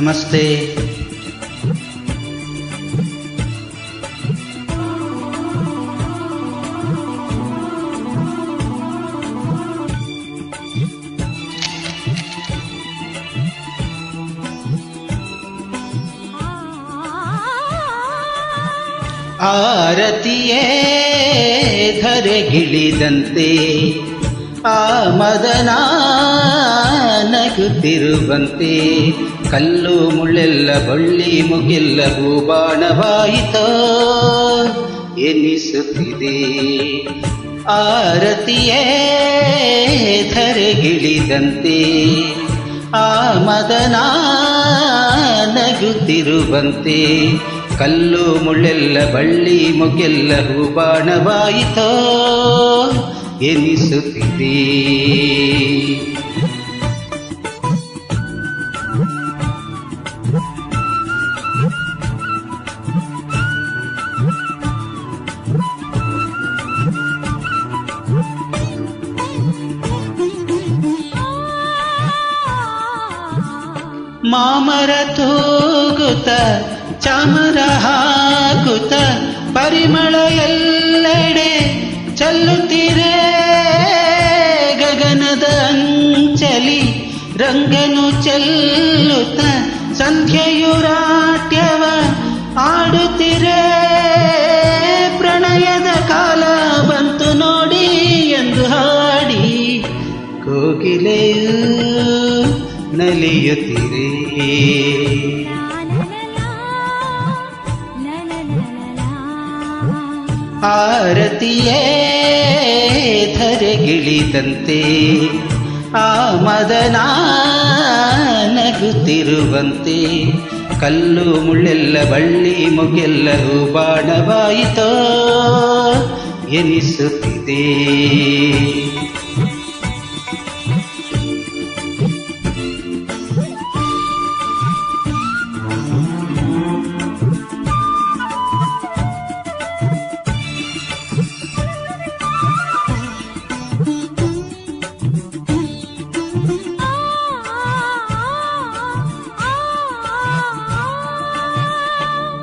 ನಮಸ್ತೆ. ಆರತಿಯೇ ಧರೆಗಿಳಿದಂತೆ ಆ ಮದನ ನಗುತ್ತಿರುವಂತೆ ಕಲ್ಲು ಮುಳ್ಳೆಲ್ಲ ಬಳ್ಳಿ ಮುಗಿಲ್ಲ ಭೂಬಾಣವಾಯಿತೋ ಎನಿಸುತ್ತಿದೆ. ಆರತಿಯೇ ಧರೆಗಿಳಿದಂತೆ ಆ ಮದನ ನಗುತ್ತಿರುವಂತೆ ಕಲ್ಲು ಮುಳ್ಳೆಲ್ಲ ಬಳ್ಳಿ ಮುಗೆಲ್ಲ ಹೂಬಾಣವಾಯಿತೋ ಎನಿಸುತ್ತಿದೆ. ಮಾಮರ ತೂಗುತ್ತ ಚಾಮರ ಹಾಕುತ್ತ ಪರಿಮಳ ಎಲ್ಲೆಡೆ ಚಲ್ಲುತ್ತಿರೆ ಗಗನದ ಅಂಚಲಿ ರಂಗನು ಚೆಲ್ಲುತ್ತ ಸಂಖ್ಯೆಯು ರಾಟ್ಯವ ಆಡುತ್ತಿರೆ. ಪ್ರಣಯದ ಕಾಲ ಬಂತು ನೋಡಿ ಎಂದು ಹಾಡಿ ಕೋಗಿಲೆಯು ನಲಿಯುತ್ತಿರೆ. ಆರತಿಯೇ ಧರೆಗಿಳಿದಂತೆ ಆ ಮದನ ನಗುತ್ತಿರುವಂತೆ ಕಲ್ಲು ಮುಳ್ಳೆಲ್ಲ ಬಳ್ಳಿ ಮುಗೆಲ್ಲ ಹೂಬಾಣವಾಯಿತೋ ಎನಿಸುತ್ತಿದೆ.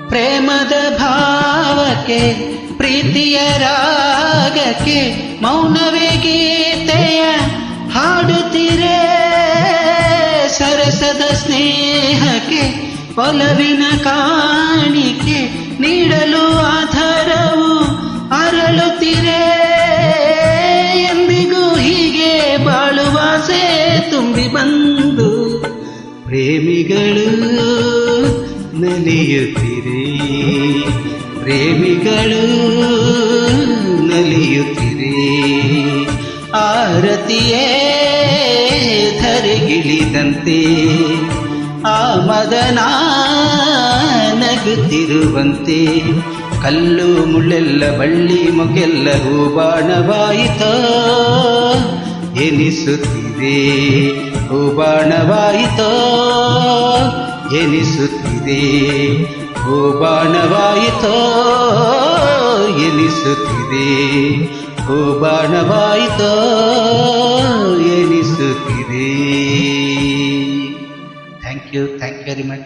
ಪ್ರೇಮದ ಭಾವಕ್ಕೆ ಪ್ರೀತಿಯ ರಾಗಕ್ಕೆ ಮೌನವೇ ಗೀತೆಯ ಹಾಡುತ್ತಿರೆ. ಸರಸದ ಸ್ನೇಹಕ್ಕೆ ಒಲವಿನ ಕಾಣಿಕೆ ನೀಡಲು ಆಧಾರವು ಅರಳುತ್ತಿರೆ. ಎಂದಿಗೂ ಹೀಗೆ ಬಾಳುವಾಸೆ ತುಂಬಿ ಬಂದು ಪ್ರೇಮಿಗಳು ನಲಿಯುತ್ತಿರೆ. ಪ್ರೇಮಿಗಳು ನಲಿಯುತ್ತಿರೆ. ಆರತಿಯೇ ಧರೆಗಿಳಿದಂತೆ ಆ ಮದನ ನಗುತ್ತಿರುವಂತೆ ಕಲ್ಲು ಮುಳ್ಳೆಲ್ಲ ಬಳ್ಳಿ ಮುಗೆಲ್ಲ ಹೂಬಾಣವಾಯಿತೋ ಎನಿಸುತ್ತಿದೆ. ಹೂಬಾಣವಾಯಿತೋ ಎನಿಸುತ್ತಿದೆ. ಹೂಬಾಣವಾಯಿತೋ ಎನಿಸುತ್ತಿದೆ. ಹೂಬಾಣವಾಯಿತೋ ಎನಿಸುತ್ತಿದೆ. Thank you very much.